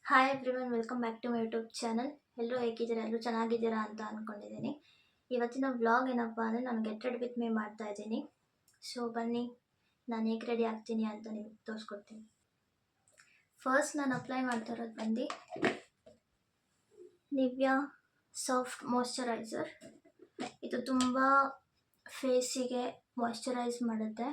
Hi everyone, welcome back to my YouTube channel. ಎಲ್ಲರೂ ಹೇಗಿದ್ದೀರಾ? ಎಲ್ಲರೂ ಚೆನ್ನಾಗಿದ್ದೀರಾ ಅಂತ ಅಂದ್ಕೊಂಡಿದ್ದೀನಿ. ಇವತ್ತಿನ ವ್ಲಾಗ್ ಏನಪ್ಪ ಅಂದರೆ ನಾನು ಗೆಟ್ ರೆಡಿ ವಿತ್ ಮೀ ಮಾಡ್ತಾ ಇದ್ದೀನಿ. ಸೊ ಬನ್ನಿ, ನಾನು ಹೇಗೆ ರೆಡಿ ಆಗ್ತೀನಿ ಅಂತ ನಿಮಗೆ ತೋರಿಸ್ಕೊಡ್ತೀನಿ. ಫಸ್ಟ್ ನಾನು ಅಪ್ಲೈ ಮಾಡ್ತಾ ಇರೋದು ಬಂದು ನಿವ್ಯಾ ಸಾಫ್ಟ್ ಮಾಯ್ಶ್ಚರೈಸರ್. ಇದು ತುಂಬ ಫೇಸಿಗೆ ಮಾಯ್ಶ್ಚರೈಸ್ ಮಾಡುತ್ತೆ.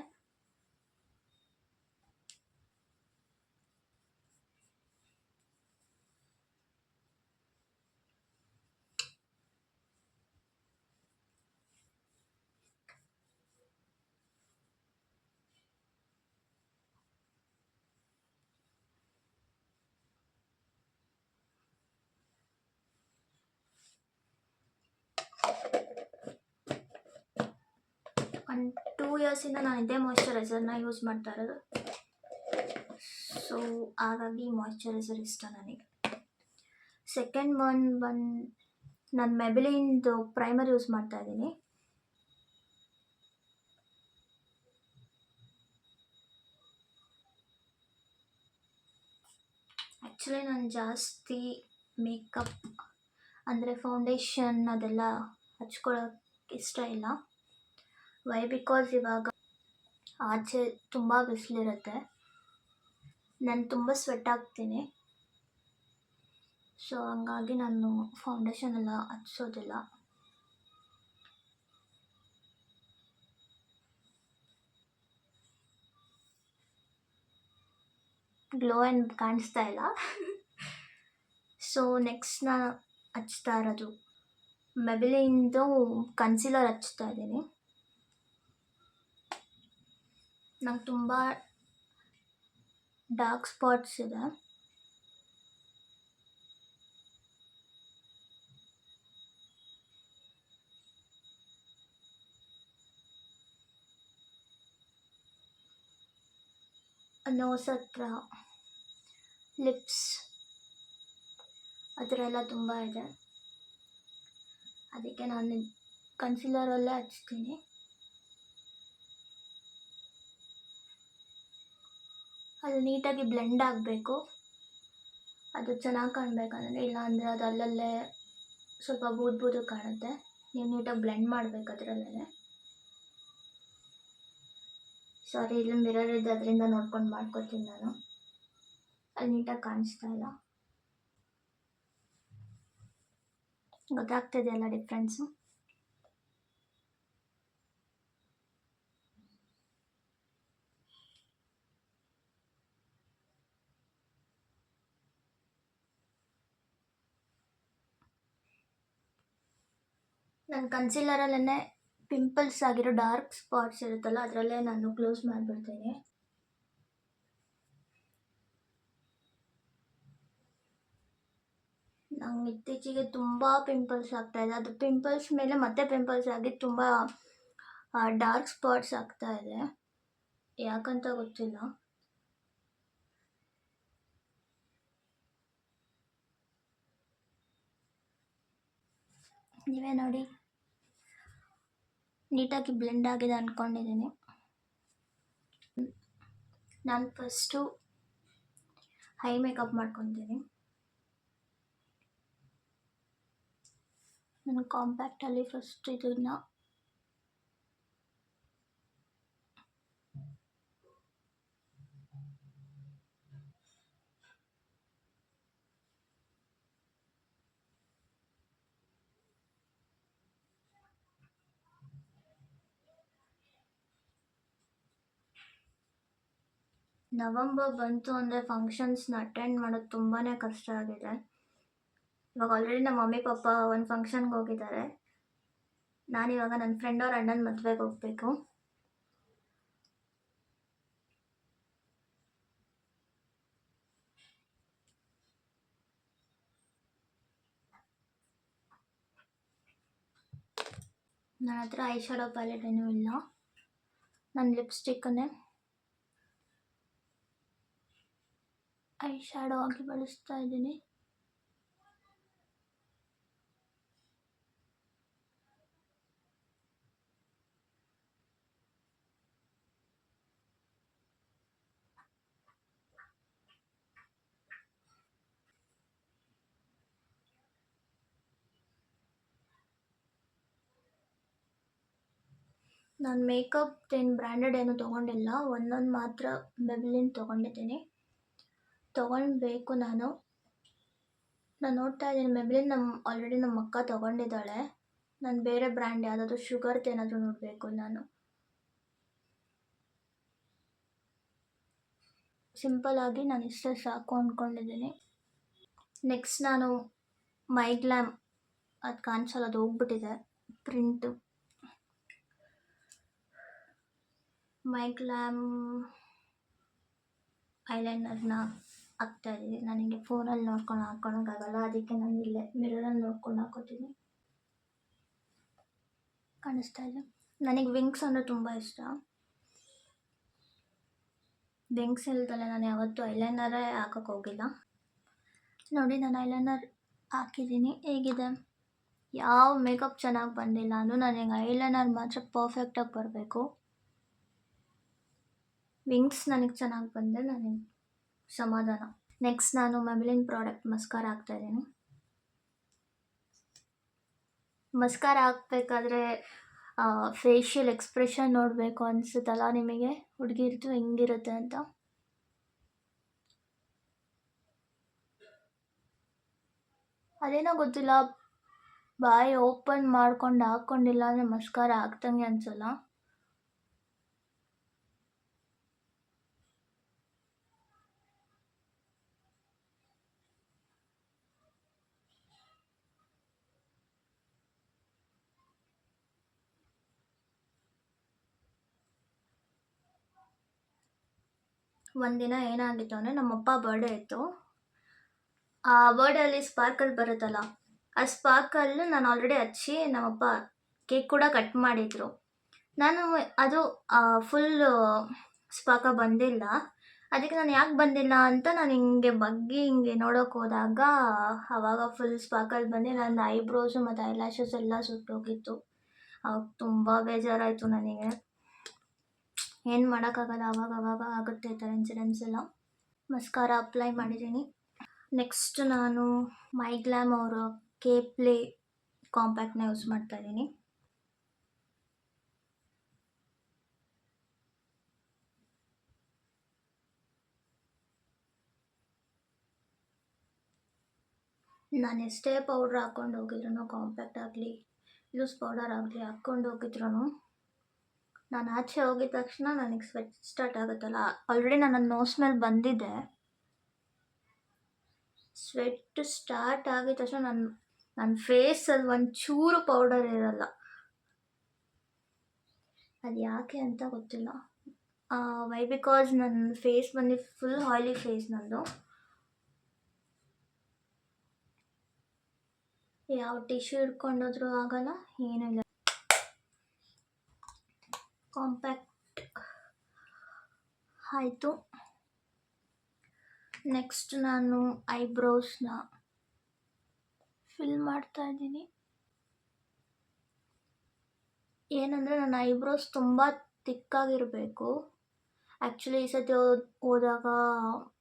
ಒಂದು 2 ಇಯರ್ಸಿಂದ ನಾನು ಇದೇ ಮಾಯ್ಶ್ಚರೈಸರ್ನ ಯೂಸ್ ಮಾಡ್ತಾ ಇರೋದು. ಸೊ ಹಾಗಾಗಿ ಮಾಯ್ಶ್ಚರೈಸರ್ ಇಷ್ಟ ನನಗೆ. ಸೆಕೆಂಡ್ ನಾನು ಮೆಬಿಲಿನ್ದು ಪ್ರೈಮರ್ ಯೂಸ್ ಮಾಡ್ತಾ ಇದ್ದೀನಿ. ಆ್ಯಕ್ಚುಲಿ ನಾನು ಜಾಸ್ತಿ ಮೇಕಪ್ ಅಂದರೆ ಫೌಂಡೇಶನ್ ಅದೆಲ್ಲ ಹಚ್ಕೊಳ್ಳೋಕ್ಕೆ ಇಷ್ಟ ಇಲ್ಲ. ವೈ ಬಿಕಾಸ್ ಇವಾಗ ಆಚೆ ತುಂಬ ಬಿಸಿಲಿರುತ್ತೆ, ನಾನು ತುಂಬ ಸ್ವೆಟ್ ಆಗ್ತೀನಿ. ಸೊ ಹಂಗಾಗಿ ನಾನು ಫೌಂಡೇಶನ್ ಎಲ್ಲ ಹಚ್ಚೋದಿಲ್ಲ. ಗ್ಲೋ ಏನು ಕಾಣಿಸ್ತಾ ಇಲ್ಲ. ಸೊ ನೆಕ್ಸ್ಟ್ ನಾನು ಹಚ್ತಾ ಇರೋದು ಮೆಬಿಲಿನ್ದು ಕನ್ಸಿಲರ್ ಹಚ್ತಾ ಇದ್ದೀನಿ. ನಂಗೆ ತುಂಬ ಡಾರ್ಕ್ ಸ್ಪಾಟ್ಸ್ ಇದೆ. ನೋಸ್ ಹತ್ರ, ಲಿಪ್ಸ್ ಆ ಥರ ಎಲ್ಲ ತುಂಬ ಇದೆ. ಅದಕ್ಕೆ ನಾನು ಕನ್ಸಿಲರಲ್ಲೇ ಹಚ್ತೀನಿ. ಅದು ನೀಟಾಗಿ ಬ್ಲೆಂಡ್ ಆಗಬೇಕು, ಅದು ಚೆನ್ನಾಗಿ ಕಾಣಬೇಕಂದ್ರೆ, ಇಲ್ಲಾಂದರೆ ಅದು ಅಲ್ಲಲ್ಲೇ ಸ್ವಲ್ಪ ಬೂದು ಕಾಣುತ್ತೆ. ನೀವು ನೀಟಾಗಿ ಬ್ಲೆಂಡ್ ಮಾಡಬೇಕು ಅದರಲ್ಲೇ. ಸಾರಿ, ಇಲ್ಲಿ ಮಿರರ್ ಇದೆ, ಅದರಿಂದ ನೋಡ್ಕೊಂಡು ಮಾಡ್ಕೊತೀನಿ ನಾನು. ಅಲ್ಲಿ ನೀಟಾಗಿ ಕಾಣಿಸ್ತಾ ಇಲ್ಲ. ಗೊತ್ತಾಗ್ತಿದೆಯಲ್ಲ ಡಿಫ್ರೆನ್ಸು? ನನ್ನ ಕನ್ಸಿಲರಲ್ಲೇ ಪಿಂಪಲ್ಸ್ ಆಗಿರೋ ಡಾರ್ಕ್ ಸ್ಪಾಟ್ಸ್ ಇರುತ್ತಲ್ಲ, ಅದರಲ್ಲೇ ನಾನು ಕ್ಲೋಸ್ ಮಾಡಿಬಿಡ್ತೀನಿ. ನಂಗೆ ಇತ್ತೀಚೆಗೆ ತುಂಬ ಪಿಂಪಲ್ಸ್ ಆಗ್ತಾಯಿದೆ. ಅದು ಪಿಂಪಲ್ಸ್ ಮೇಲೆ ಮತ್ತೆ ಪಿಂಪಲ್ಸ್ ಆಗಿ ತುಂಬ ಡಾರ್ಕ್ ಸ್ಪಾಟ್ಸ್ ಆಗ್ತಾ ಇದೆ. ಯಾಕಂತ ಗೊತ್ತಿಲ್ಲ. ನೀವೇ ನೋಡಿ, ನೀಟಾಗಿ ಬ್ಲೆಂಡ್ ಆಗಿದೆ ಅಂದ್ಕೊಂಡಿದ್ದೀನಿ. ನಾನು ಫಸ್ಟು ಹೈ ಮೇಕಪ್ ಮಾಡ್ಕೊತೀನಿ. ನಾನು ಕಾಂಪ್ಯಾಕ್ಟಲ್ಲಿ ಫಸ್ಟ್ ಇದನ್ನು ನವಂಬರ್ ಬಂತು ಅಂದರೆ ಫಂಕ್ಷನ್ಸ್ನ ಅಟೆಂಡ್ ಮಾಡೋದು ತುಂಬಾ ಕಷ್ಟ ಆಗಿದೆ. ಇವಾಗ ಆಲ್ರೆಡಿ ನಮ್ಮ ಮಮ್ಮಿ ಪಾಪ ಒಂದು ಫಂಕ್ಷನ್ಗೆ ಹೋಗಿದ್ದಾರೆ. ನಾನಿವಾಗ ನನ್ನ ಫ್ರೆಂಡ್ ಅವ್ರ ಅಣ್ಣನ ಮದುವೆಗೆ ಹೋಗಬೇಕು. ನನ್ನ ಹತ್ರ ಐ ಶ್ಯಾಡೋ ಪ್ಯಾಲೆಟ್ ಏನೂ ಇಲ್ಲ. ನನ್ನ ಲಿಪ್ಸ್ಟಿಕ್ಕನ್ನೇ ಐ ಶ್ಯಾಡೋ ಆಗಿ ಬಳಸ್ತಾ ಇದ್ದೀನಿ. ನಾನು ಮೇಕಪ್ ಏನು ಬ್ರ್ಯಾಂಡೆಡ್ ಏನು ತೊಗೊಂಡಿಲ್ಲ, ಒಂದೊಂದು ಮಾತ್ರ ಮೆಬ್ಲಿನ್ ತೊಗೊಂಡಿದ್ದೀನಿ. ತೊಗೊಳ್ಬೇಕು ನಾನು ನೋಡ್ತಾ ಇದ್ದೀನಿ. ಮೆಬ್ಲಿನ್ ಆಲ್ರೆಡಿ ನಮ್ಮ ಅಕ್ಕ ತೊಗೊಂಡಿದ್ದಾಳೆ. ನಾನು ಬೇರೆ ಬ್ರ್ಯಾಂಡ್ ಯಾವುದಾದ್ರು ಶುಗರ್ದು ಏನಾದರೂ ನೋಡಬೇಕು. ನಾನು ಸಿಂಪಲ್ಲಾಗಿ ನಾನು ಇಷ್ಟೇ ಸಾಕು ಅಂದ್ಕೊಂಡಿದ್ದೀನಿ. ನೆಕ್ಸ್ಟ್ ನಾನು ಮೈಗ್ಲಾಮ್, ಅದು ಕಾಣಿಸಲ್ಲ, ಅದು ಹೋಗ್ಬಿಟ್ಟಿದೆ ಪ್ರಿಂಟು. ಮೈಗ್ಲಾಮ್ ಐಲೈನರ್ನ ಹಾಕ್ತಾಯಿದ್ದೀನಿ. ನನಗೆ ಫೋನಲ್ಲಿ ನೋಡ್ಕೊಂಡು ಹಾಕ್ಕೊಳಕ್ಕಾಗಲ್ಲ, ಅದಕ್ಕೆ ನಾನು ಇಲ್ಲೇ ಮಿರರಲ್ಲಿ ನೋಡ್ಕೊಂಡು ಹಾಕೋತೀನಿ. ಕಾಣಿಸ್ತಾ ಇದೆ. ನನಗೆ ವಿಂಗ್ಸ್ ಅಂದರೆ ತುಂಬ ಇಷ್ಟ. ವಿಂಗ್ಸ್ ಇಲ್ದಲೆ ನಾನು ಯಾವತ್ತೂ ಐಲೈನರೇ ಹಾಕೋಕ್ಕೆ ಹೋಗಿಲ್ಲ. ನೋಡಿ, ನಾನು ಐಲೈನರ್ ಹಾಕಿದ್ದೀನಿ. ಹೇಗಿದೆ? ಯಾವ ಮೇಕಪ್ ಚೆನ್ನಾಗಿ ಬಂದಿಲ್ಲ ಅಂದರೂ ನನಗೆ ಐಲೈನರ್ ಮಾತ್ರ ಪರ್ಫೆಕ್ಟಾಗಿ ಬರಬೇಕು. ವಿಂಗ್ಸ್ ನನಗೆ ಚೆನ್ನಾಗಿ ಬಂದರೆ ನನಗೆ ಸಮಾಧಾನ. ನೆಕ್ಸ್ಟ್ ನಾನು ಮೆಬ್ಲಿನ್ ಪ್ರಾಡಕ್ಟ್ ಮಸ್ಕಾರ ಹಾಕ್ತಾಯಿದ್ದೀನಿ. ಮಸ್ಕಾರ ಹಾಕ್ಬೇಕಾದ್ರೆ ಫೇಶಿಯಲ್ ಎಕ್ಸ್ಪ್ರೆಷನ್ ನೋಡಬೇಕು ಅನಿಸುತ್ತಲ್ಲ ನಿಮಗೆ, ಹುಡುಗಿರ್ದು ಹೆಂಗಿರುತ್ತೆ ಅಂತ. ಅದೇನೋ ಗೊತ್ತಿಲ್ಲ, ಬಾಯಿ ಓಪನ್ ಮಾಡ್ಕೊಂಡು ಹಾಕ್ಕೊಂಡಿಲ್ಲ ಅಂದರೆ ಮಸ್ಕಾರ ಹಾಕ್ದಂಗೆ ಅನಿಸಲ್ಲ. ಒಂದಿನ ಏನಾಗಿತ್ತು ಅಂದರೆ, ನಮ್ಮಪ್ಪ ಬರ್ಡೇ ಇತ್ತು. ಆ ಬರ್ಡೇಲಿ ಸ್ಪಾರ್ಕಲ್ ಬರುತ್ತಲ್ಲ, ಆ ಸ್ಪಾರ್ಕಲ್ಲು ನಾನು ಆಲ್ರೆಡಿ ಹಚ್ಚಿ ನಮ್ಮಪ್ಪ ಕೇಕ್ ಕೂಡ ಕಟ್ ಮಾಡಿದರು. ನಾನು ಅದು ಫುಲ್ಲು ಸ್ಪಾರ್ಕ ಬಂದಿಲ್ಲ. ಅದಕ್ಕೆ ನಾನು ಯಾಕೆ ಬಂದಿಲ್ಲ ಅಂತ ನಾನು ಹಿಂಗೆ ಬಗ್ಗಿ ಹಿಂಗೆ ನೋಡೋಕೆ ಹೋದಾಗ ಆವಾಗ ಫುಲ್ ಸ್ಪಾರ್ಕಲ್ ಬಂದು ನನ್ನ ಐಬ್ರೋಸು ಮತ್ತು ಐಲ್ಯಾಶಸ್ ಎಲ್ಲ ಸುಟ್ಟೋಗಿತ್ತು. ಅವಾಗ ತುಂಬ ಬೇಜಾರಾಯಿತು ನನಗೆ. ಏನು ಮಾಡೋಕ್ಕಾಗಲ್ಲ, ಅವಾಗ ಆಗುತ್ತೆ ಈ ಥರ ಇನ್ಸಿಡೆಂಟ್ಸ್ ಎಲ್ಲ. ಮಸ್ಕಾರ ಅಪ್ಲೈ ಮಾಡಿದ್ದೀನಿ. ನೆಕ್ಸ್ಟ್ ನಾನು ಮೈಗ್ಲಾಮ್ ಅವರ ಕೇಪ್ಲೆ ಕಾಂಪ್ಯಾಕ್ಟ್ನ ಯೂಸ್ ಮಾಡ್ತಾಯಿದ್ದೀನಿ. ನಾನು ಎಷ್ಟೇ ಪೌಡ್ರ್ ಹಾಕ್ಕೊಂಡು ಹೋಗಿದ್ರು, ಕಾಂಪ್ಯಾಕ್ಟ್ ಆಗಲಿ ಲೂಸ್ ಪೌಡರ್ ಆಗಲಿ ಹಾಕ್ಕೊಂಡು ಹೋಗಿದ್ರು, ನಾನು ಆಚೆ ಹೋಗಿದ ತಕ್ಷಣ ನನಗೆ ಸ್ವೆಟ್ ಸ್ಟಾರ್ಟ್ ಆಗುತ್ತಲ್ಲ, ಆಲ್ರೆಡಿ ನನ್ನ ನೋಸ್ ಮೇಲೆ ಬಂದಿದೆ. ಸ್ವೆಟ್ ಸ್ಟಾರ್ಟ್ ಆಗಿದ ತಕ್ಷಣ ನನ್ನ ಫೇಸಲ್ಲಿ ಒಂಚೂರು ಪೌಡರ್ ಇರಲ್ಲ. ಅದು ಯಾಕೆ ಅಂತ ಗೊತ್ತಿಲ್ಲ. ವೈ ಬಿಕಾಸ್ ನನ್ನ ಫೇಸ್ ಬಂದು ಫುಲ್ ಆಯಿಲಿ ಫೇಸ್ ನಂದು. ಯಾವ ಟಿಶ್ಯೂ ಹಿಡ್ಕೊಂಡೋದ್ರೂ ಆಗಲ್ಲ, ಏನೂ ಇಲ್ಲ. ಕಾಂಪ್ಯಾಕ್ಟ್ ಆಯಿತು. ನೆಕ್ಸ್ಟ್ ನಾನು ಐಬ್ರೋಸ್ನ ಫಿಲ್ ಮಾಡ್ತಾ ಇದ್ದೀನಿ. ಏನಂದರೆ ನನ್ನ ಐಬ್ರೋಸ್ ತುಂಬ ತಿಕ್ಕಾಗಿರಬೇಕು. ಆ್ಯಕ್ಚುಲಿ ಈ ಸತಿ ಹೋದಾಗ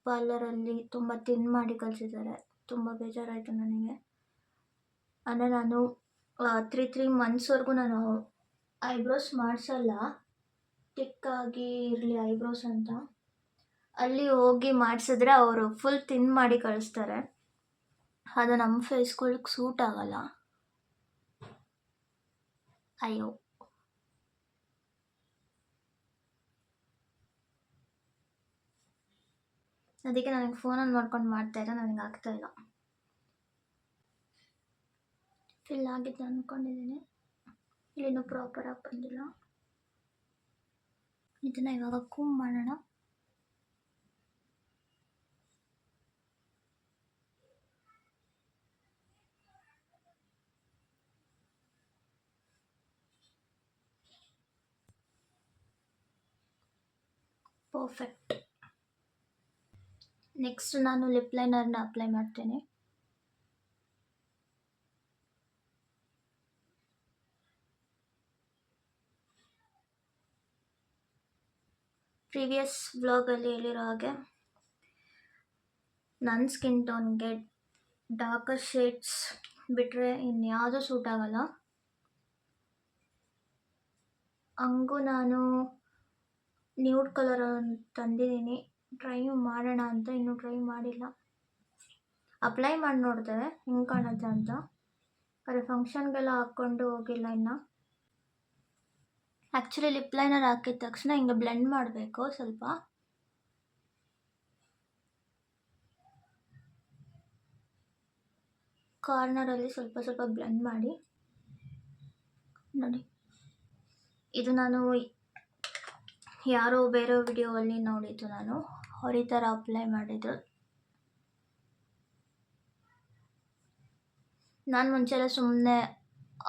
ಪಾರ್ಲರಲ್ಲಿ ತುಂಬ ತಿನ್ ಮಾಡಿ ಕಳಿಸಿದ್ದಾರೆ. ತುಂಬ ಬೇಜಾರಾಯಿತು ನನಗೆ. ಅಂದರೆ ನಾನು 3 ಮಂತ್ಸ್ವರೆಗೂ ನಾನು ಐಬ್ರೋಸ್ ಮಾಡಿಸಲ್ಲ, ತಿಕ್ಕಾಗಿ ಇರಲಿ ಐಬ್ರೋಸ್ ಅಂತ. ಅಲ್ಲಿ ಹೋಗಿ ಮಾಡಿಸಿದ್ರೆ ಅವರು ಫುಲ್ ತಿನ್ ಮಾಡಿ ಕಳಿಸ್ತಾರೆ. ಅದು ನಮ್ಮ ಫೇಸ್ಗಳಿಗೆ ಸೂಟ್ ಆಗಲ್ಲ. ಅಯ್ಯೋ, ಅದಕ್ಕೆ ನನಗೆ ಫೋನಲ್ಲಿ ನೋಡ್ಕೊಂಡು ಮಾಡ್ತಾಯಿಲ್ಲ, ನನಗೆ ಆಗ್ತಾಯಿಲ್ಲ. ಫಿಲ್ ಆಗಿದ್ದು ಅಂದ್ಕೊಂಡಿದ್ದೀನಿ. ಇಲ್ಲಿನೂ ಪ್ರಾಪರಾಗಿ ಬಂದಿಲ್ಲ. ಇದನ್ನು ಇವಾಗ ಕೂಮ್ ಮಾಡೋಣ. ಪರ್ಫೆಕ್ಟ್. ನೆಕ್ಸ್ಟ್ ನಾನು ಲಿಪ್ ಲೈನರ್ನ ಅಪ್ಲೈ ಮಾಡ್ತೇನೆ. ಪ್ರೀವಿಯಸ್ ವ್ಲಾಗಲ್ಲಿ ಹೇಳಿರೋ ಹಾಗೆ ನನ್ನ ಸ್ಕಿನ್ ಟೋನ್ಗೆ ಡಾರ್ಕರ್ ಶೇಡ್ಸ್ ಬಿಟ್ಟರೆ ಇನ್ಯಾವುದೂ ಸೂಟ್ ಆಗಲ್ಲ. ಹಂಗೂ ನಾನು ನ್ಯೂಡ್ ಕಲರ್ ತಂದಿದ್ದೀನಿ, ಟ್ರೈ ಮಾಡೋಣ ಅಂತ. ಇನ್ನೂ ಟ್ರೈ ಮಾಡಿಲ್ಲ. ಅಪ್ಲೈ ಮಾಡಿ ನೋಡಿದೆ ಹೆಂಗೆ ಕಾಣುತ್ತೆ ಅಂತ, ಆದರೆ ಫಂಕ್ಷನ್ಗೆಲ್ಲ ಹಾಕ್ಕೊಂಡು ಹೋಗಿಲ್ಲ ಇನ್ನು. ಆ್ಯಕ್ಚುಲಿ ಲಿಪ್ ಲೈನರ್ ಹಾಕಿದ ತಕ್ಷಣ ಹಿಂಗೆ ಬ್ಲೆಂಡ್ ಮಾಡಬೇಕು, ಸ್ವಲ್ಪ ಕಾರ್ನರಲ್ಲಿ ಸ್ವಲ್ಪ ಸ್ವಲ್ಪ ಬ್ಲೆಂಡ್ ಮಾಡಿ ನೋಡಿ. ಇದು ನಾನು ಯಾರೋ ಬೇರೆ ವಿಡಿಯೋಲ್ಲಿ ನೋಡಿದ್ದು, ಅವ್ರ ಈ ಥರ ಅಪ್ಲೈ ಮಾಡಿದ್ದು. ನಾನು ಮುಂಚೆಲ್ಲ ಸುಮ್ಮನೆ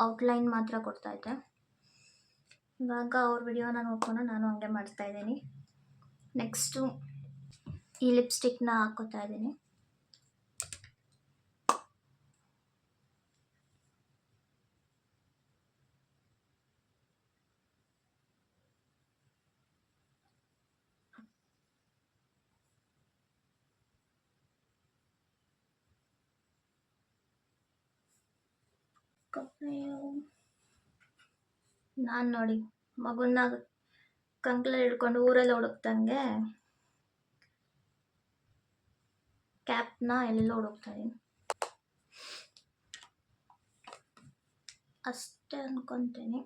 ಔಟ್ಲೈನ್ ಮಾತ್ರ ಕೊಡ್ತಾಯಿದ್ದೆ. ಇವಾಗ ಅವ್ರ ವಿಡಿಯೋನ ನೋಡ್ಕೊಂಡು ನಾನು ಹಂಗೆ ಮಾಡ್ತಾಯಿದ್ದೀನಿ. ನೆಕ್ಸ್ಟು ಈ ಲಿಪ್ಸ್ಟಿಕ್ನ ಹಾಕ್ಕೋತಾ ಇದ್ದೀನಿ. ನಾನು ನೋಡಿ ಮಗುನ ಕಂಕ್ಲಲ್ಲಿ ಹಿಡ್ಕೊಂಡು ಊರಲ್ಲಿ ಹುಡುಕ್ದಂಗೆ ಕ್ಯಾಪ್ನ ಎಲ್ಲ ಹುಡುಕ್ತಾ ಇದ್ದೀನಿ ಅಷ್ಟೇ ಅನ್ಕೊತೀನಿ.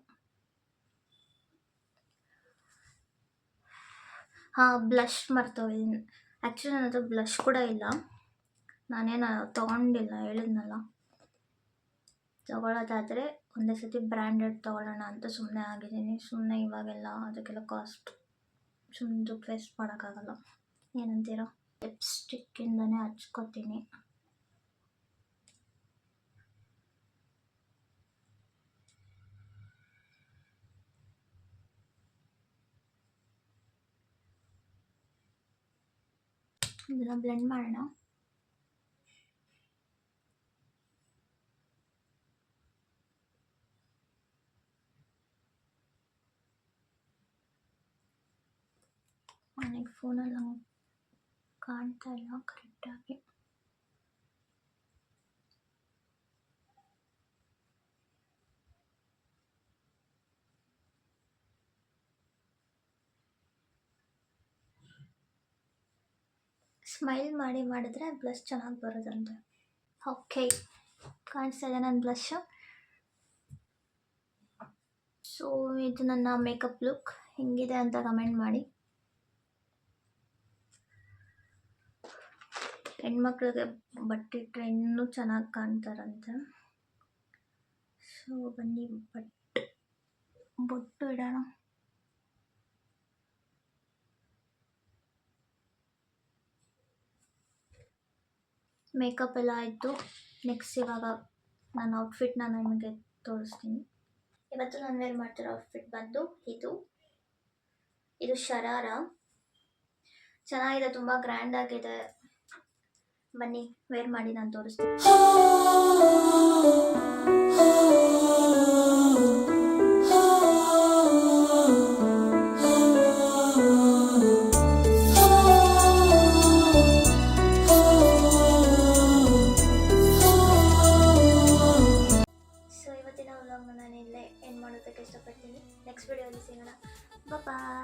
ಬ್ಲಷ್ ಮರ್ತೋಗಿದ್ದೀನಿ. ಆ್ಯಕ್ಚುಲಿ ನನ್ನ ಹತ್ರ ಬ್ಲಷ್ ಕೂಡ ಇಲ್ಲ, ನಾನೇನು ತೊಗೊಂಡಿಲ್ಲ, ಹೇಳಿದ್ನಲ್ಲ. ತೊಗೊಳ್ಳೋದಾದರೆ ಒಂದೇ ಸತಿ ಬ್ರ್ಯಾಂಡೆಡ್ ತೊಗೊಳ್ಳೋಣ ಅಂತ ಸುಮ್ಮನೆ ಆಗಿದ್ದೀನಿ. ಸುಮ್ಮನೆ ಇವಾಗೆಲ್ಲ ಅದಕ್ಕೆಲ್ಲ ಕಾಸ್ಟ್ ಸುಮ್ಮನೆ ದುಡ್ಡು ವೇಸ್ಟ್ ಮಾಡೋಕ್ಕಾಗಲ್ಲ. ಏನಂತೀರ? ಲಿಪ್ಸ್ಟಿಕ್ಕಿಂದನೇ ಹಚ್ಕೋತೀನಿ. ಇದನ್ನ ಬ್ಲೆಂಡ್ ಮಾಡೋಣ. ನನಗೆ ಫೋನಲ್ಲಿ ಕಾಣ್ತಾ ಇಲ್ಲ ಕರೆಕ್ಟಾಗಿ. ಸ್ಮೈಲ್ ಮಾಡಿದ್ರೆ ಬ್ಲಷ್ ಚೆನ್ನಾಗಿ ಬರೋದಂತೆ. ಓಕೆ, ಕಾಣಿಸ್ತಾ ಇದೆ ನನ್ನ ಬ್ಲಷ್. ಸೊ ಇದು ನನ್ನ ಮೇಕಪ್ ಲುಕ್. ಹೆಂಗಿದೆ ಅಂತ ಕಮೆಂಟ್ ಮಾಡಿ. ಹೆಣ್ಮಕ್ಳಿಗೆ ಬಟ್ಟಿಟ್ರೆ ಇನ್ನೂ ಚೆನ್ನಾಗಿ ಕಾಣ್ತಾರಂತೆ. ಸೊ ಬನ್ನಿ ಬೊಟ್ಟು ಇಡೋಣ. ಮೇಕಪ್ ಎಲ್ಲ ಆಯಿತು. ನೆಕ್ಸ್ಟ್ ಇವಾಗ ನನ್ನ ಔಟ್ಫಿಟ್ನ ನಿಮಗೆ ತೋರಿಸ್ತೀನಿ. ಇವತ್ತು ನಾನು ವೇರ್ ಮಾಡ್ತಿರೋ ಔಟ್ಫಿಟ್ ಬಂದು ಇದು ಶರಾರ. ಚೆನ್ನಾಗಿದೆ, ತುಂಬ ಗ್ರ್ಯಾಂಡ್ ಆಗಿದೆ. ಬನ್ನಿ ವೇರ್ ಮಾಡಿ ನಾನು ತೋರಿಸ್ತೀನಿ. ಸೊ ಇವತ್ತಿನ ವ್ಲಾಗ್ನ ನಾನು ಇಲ್ಲೇ ಎಂಡ್ ಮಾಡೋದಕ್ಕೆ ಇಷ್ಟಪಡ್ತೀನಿ. ನೆಕ್ಸ್ಟ್ ವಿಡಿಯೋದಲ್ಲಿ ಸಿಗೋಣ. ಬಾಯ್.